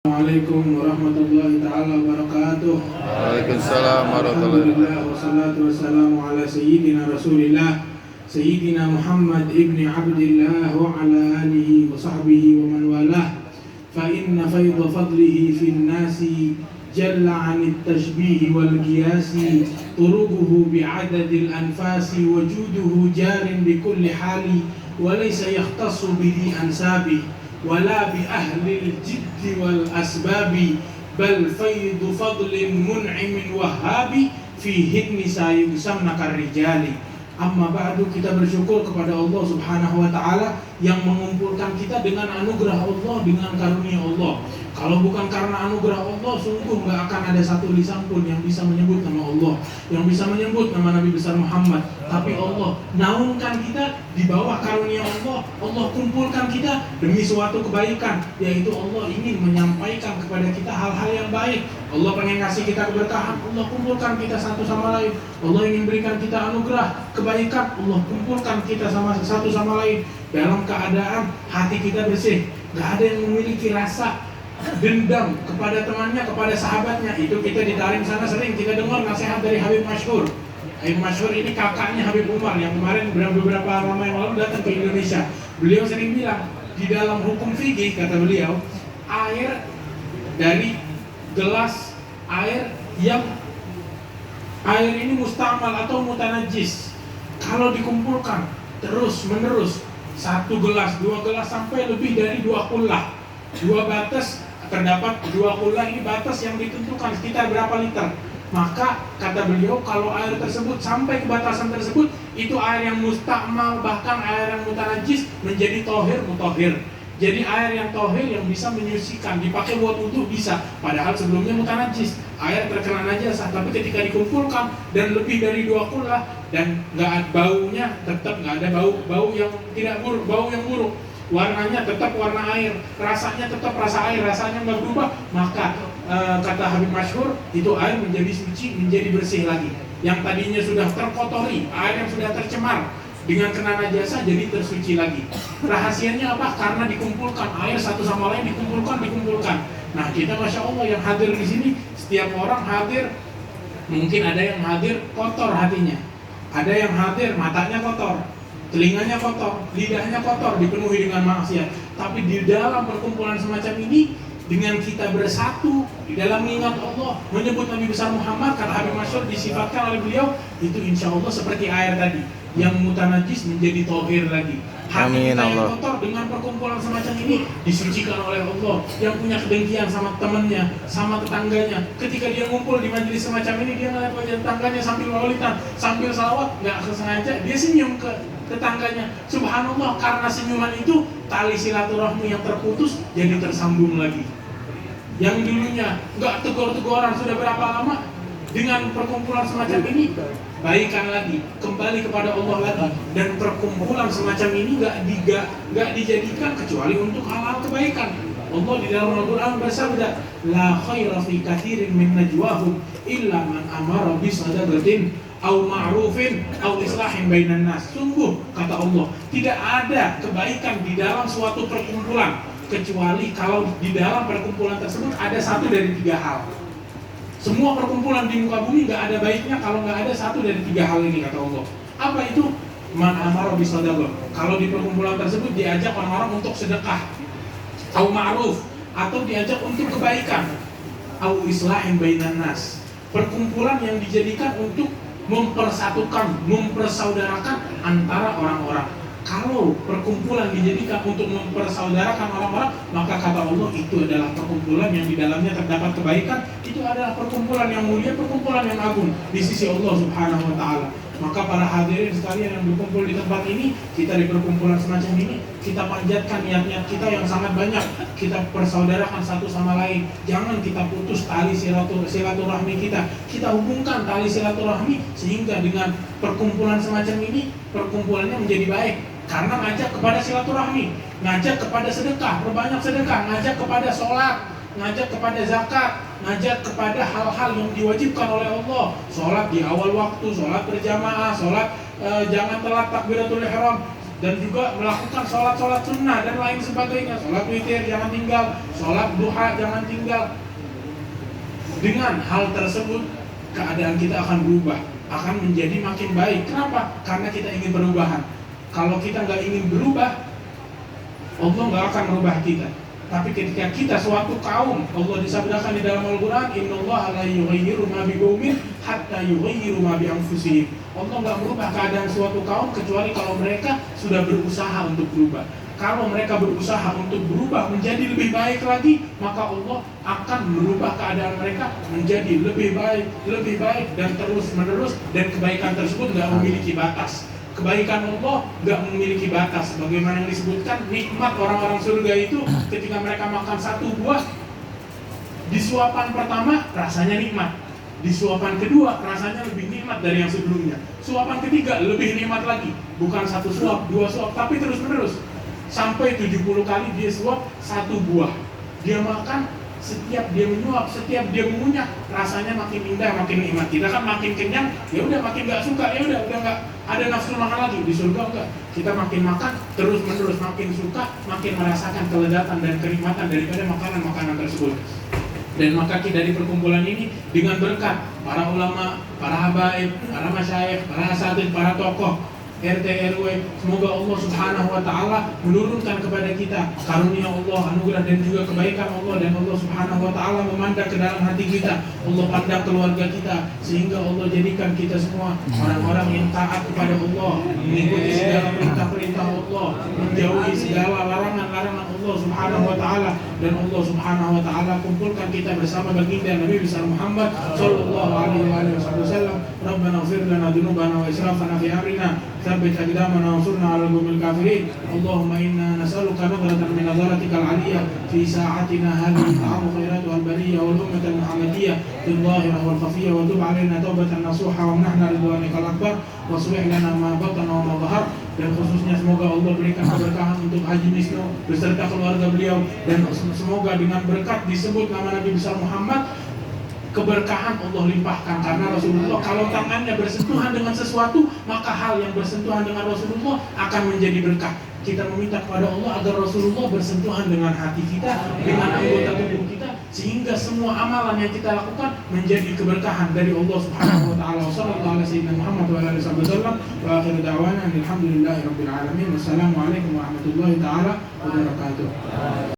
Assalamualaikum warahmatullahi ta'ala wabarakatuh. Waalaikumsalam warahmatullahi wabarakatuh. Alhamdulillah wassalatu wassalamu ala sayyidina rasulillah Sayyidina Muhammad ibni Abdillah wa ala alihi wa sahbihi wa man walah. Fa inna fayda fadlihi fin nasi jalla anit tashbihi wal qiyasi turuguhu bi'adadil anfasi wajuduhu jarin bi kulli hali wa laysa yakhtassu bihi ansabi wala bi ahlil jiddi wal asbabi bal faydu fadlin mun'imin wahhabi fihin nisa yusamna karrijali. Amma ba'du, kita bersyukur kepada Allah Subhanahu wa ta'ala yang mengumpulkan kita dengan anugerah Allah, dengan karunia Allah. Kalau bukan karena anugerah Allah, sungguh gak akan ada satu lisan pun yang bisa menyebut nama Allah, yang bisa menyebut nama Nabi besar Muhammad. Tapi Allah naungkan kita di bawah karunia Allah. Allah kumpulkan kita demi suatu kebaikan, yaitu Allah ingin menyampaikan kepada kita hal-hal yang baik. Allah pengen kasih kita keberkahan, Allah kumpulkan kita satu sama lain. Allah ingin berikan kita anugerah kebaikan, Allah kumpulkan kita satu sama lain dalam keadaan hati kita bersih. Gak ada yang memiliki rasa dendam kepada temannya, kepada sahabatnya. Itu kita di Tarim sana sering kita dengar nasihat dari Habib Masyhur. Habib Masyhur ini kakaknya Habib Umar yang kemarin beberapa lama yang lalu datang ke Indonesia. Beliau sering bilang, di dalam hukum fikih, kata beliau, air dari gelas air ini mustamal atau mutanajis, kalau dikumpulkan terus menerus, satu gelas, dua gelas, sampai lebih dari dua kullah, dua batas, terdapat dua kullah, ini batas yang ditentukan sekitar berapa liter. Maka kata beliau, kalau air tersebut sampai ke batasan tersebut, itu air yang mustakmal, bahkan air yang mutanajis menjadi tohir, mutohir. Jadi air yang tohir yang bisa menyucikan, dipakai buat wudhu bisa, padahal sebelumnya mutanajis, air terkena najasah. Tapi ketika dikumpulkan dan lebih dari dua kullah dan nggak baunya, tetap nggak ada bau yang tidak buruk, bau yang buruk, warnanya tetap warna air, rasanya tetap rasa air, rasanya nggak berubah, maka kata Habib Masyhur, itu air menjadi suci, menjadi bersih lagi. Yang tadinya sudah terkotori, air yang sudah tercemar dengan kena najasa jadi tersuci lagi. Rahasianya apa? Karena dikumpulkan, air satu sama lain dikumpulkan. Nah, kita Masya Allah yang hadir di sini, setiap orang hadir, mungkin ada yang hadir kotor hatinya, ada yang hadir matanya kotor, telinganya kotor, lidahnya kotor, dipenuhi dengan maksiat. Tapi di dalam perkumpulan semacam ini, dengan kita bersatu di dalam mengingat Allah, menyebut Nabi besar Muhammad, kata Habib Masyhur, disifatkan oleh beliau, itu insya Allah seperti air tadi, yang mutanajis menjadi tohir lagi. Hati kita yang kotor dengan perkumpulan semacam ini disucikan oleh Allah. Yang punya kedengkian sama temannya, sama tetangganya, ketika dia ngumpul di majelis semacam ini, dia ngeliat wajah tetangganya sambil maulidan, sambil salawat, nggak sengaja dia senyum ke tetangganya. Subhanallah, karena senyuman itu tali silaturahmi yang terputus jadi tersambung lagi. Yang dulunya nggak tegur-teguran sudah berapa lama, dengan perkumpulan semacam ini baikan lagi, kembali kepada Allah lagi. Dan perkumpulan semacam ini nggak dijadikan kecuali untuk hal-hal kebaikan. Allah di dalam Al-Quran bersabda, la khaira fi katsirin min najwahum illa man amara bi sadaqatin au ma'rufin au islahin bainan nas. Sungguh, kata Allah, tidak ada kebaikan di dalam suatu perkumpulan kecuali kalau di dalam perkumpulan tersebut ada satu dari tiga hal. Semua perkumpulan di muka bumi nggak ada baiknya kalau nggak ada satu dari tiga hal ini, kata Allah. Apa itu? Man amara bi sadaqah. Kalau di perkumpulan tersebut diajak orang-orang untuk sedekah, au ma'ruf, atau diajak untuk kebaikan, au islahin bainan nas. Perkumpulan yang dijadikan untuk mempersatukan, mempersaudarakan antara orang-orang. Kalau perkumpulan dijadikan untuk mempersaudarakan orang-orang, maka kata Allah itu adalah perkumpulan yang di dalamnya terdapat kebaikan. Itu adalah perkumpulan yang mulia, perkumpulan yang agung di sisi Allah Subhanahu wa ta'ala. Maka para hadirin sekalian yang berkumpul di tempat ini, kita di perkumpulan semacam ini, kita panjatkan niat-niat kita yang sangat banyak. Kita persaudarakan satu sama lain. Jangan kita putus tali silaturahmi kita. Kita hubungkan tali silaturahmi sehingga dengan perkumpulan semacam ini, perkumpulannya menjadi baik. Karena ngajak kepada silaturahmi, ngajak kepada sedekah, perbanyak sedekah, ngajak kepada sholat, ngajak kepada zakat, ngajak kepada hal-hal yang diwajibkan oleh Allah. Sholat di awal waktu, sholat berjamaah, sholat jangan telat takbiratul ihram. dan juga melakukan sholat sunnah dan lain sebagainya. Sholat witir jangan tinggal, sholat duha jangan tinggal. Dengan hal tersebut keadaan kita akan berubah, akan menjadi makin baik. Kenapa? Karena kita ingin perubahan. Kalau kita nggak ingin berubah, Allah nggak akan merubah kita. Tapi ketika kita suatu kaum, Allah disabdakan di dalam Al-Quran, Innallaha la yughayyiru ma biqaumin hatta yughayyiru ma bi anfusihim. Allah nggak merubah keadaan suatu kaum kecuali kalau mereka sudah berusaha untuk berubah. Kalau mereka berusaha untuk berubah menjadi lebih baik lagi, maka Allah akan merubah keadaan mereka menjadi lebih baik dan terus menerus, dan kebaikan tersebut nggak memiliki batas. Kebaikan Allah nggak memiliki batas. Bagaimana yang disebutkan, nikmat orang-orang surga itu ketika mereka makan satu buah, di suapan pertama rasanya nikmat, di suapan kedua rasanya lebih nikmat dari yang sebelumnya, suapan ketiga lebih nikmat lagi. Bukan satu suap, dua suap, tapi terus menerus sampai 70 kali dia suap satu buah. Dia makan, setiap dia menyuap, setiap dia mengunyah, rasanya makin indah, makin nikmat. Kita kan makin kenyang, ya udah makin nggak suka, ya udah nggak ada nafsu makan lagi. Di surga enggak, kita makin makan terus menerus, makin suka, makin merasakan kelezatan dan kenikmatan daripada makanan-makanan tersebut. Dan maka kita dari perkumpulan ini dengan berkat para ulama, para habaib, para masyayikh, para asatidz, para tokoh RT RW, semoga Allah Subhanahu wa taala menurunkan kepada kita karunia Allah, anugerah dan juga kebaikan Allah, dan Allah Subhanahu wa taala memandang ke dalam hati kita, Allah pandang keluarga kita, sehingga Allah jadikan kita semua orang-orang yang taat kepada Allah, mengikuti segala perintah-perintah Allah, menjauhi segala larangan-larangan Allah Subhanahu wa taala, dan Allah Subhanahu wa taala kumpulkan kita bersama baginda Nabi besar Muhammad sallallahu alaihi wasallam. Rabbana ighfir lana dzunubana wa israfana fi amrina ثبت أقدامنا وانصرنا على القوم الكافرين. اللهم إنا نسألك نظرة من نظرتك العلية في ساعتنا هذه تعم خيراتها البرية والأمة المحمدية في الظاهرة والخفية، وتب علينا توبة نصوحة وامنحنا رضوانك الأكبر واصلح لنا ما بطن وما ظهر. Dan khususnya semoga Allah berikan keberkahan untuk Haji Wisnu beserta keluarga beliau, dan semoga dengan berkat disebut nama Nabi besar Muhammad, keberkahan Allah limpahkan. Karena Rasulullah kalau tangannya bersentuhan dengan sesuatu, maka hal yang bersentuhan dengan Rasulullah akan menjadi berkah. Kita meminta kepada Allah agar Rasulullah bersentuhan dengan hati kita, dengan anggota tubuh kita, sehingga semua amalan yang kita lakukan menjadi keberkahan dari Allah Subhanahu wa taala. Wassallallahu ala sayyidina Muhammad wa ala alihi wasallam. Wa akhiru da'wana alhamdulillahi rabbil alamin. Wassalamu alaikum warahmatullahi taala wabarakatuh.